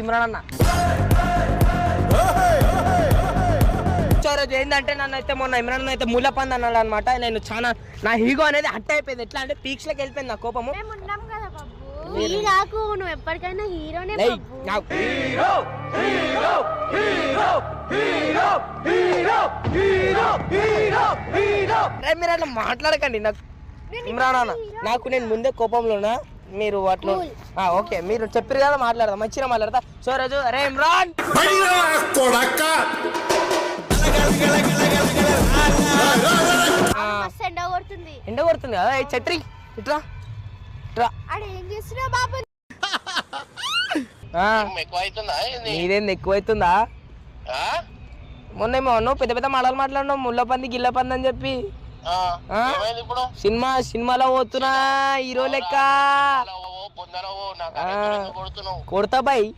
ఇమ్రాన్ అన్న. రోజు ఏంటంటే నన్ను అయితే మొన్న ఇమ్రాన్ అయితే మూలపంది అన్నాడు అనమాట. నేను చాలా నా హీగో అనేది హట్ అయిపోయింది. ఎట్లా అంటే పీక్స్ లోకి వెళ్ళిపోయింది నా కోపము. నువ్వు ఎప్పటికైనా హీరోనే. మీరు అట్లా మాట్లాడకండి నాకు ఇమ్రాన్ అన్న. నాకు నేను ముందే కోపంలోనా మీరు అట్లా ఓకే మీరు చెప్పారు కదా మాట్లాడదాం మంచిగా మాట్లాడతా. సో రోజు అరే ఇమ్రాన్ ఎండ కొడుతుంది కదా ఛత్రి ఇట్లా నీదేంది ఎక్కువైతుందా? మొన్న ఏమో పెద్ద పెద్ద మాటలు మాట్లాడినావు ముళ్ళ పంది గిల్ల పంది అని చెప్పి. సినిమాలో పోతున్నా హీరో లెక్క కొడతా బాయ్.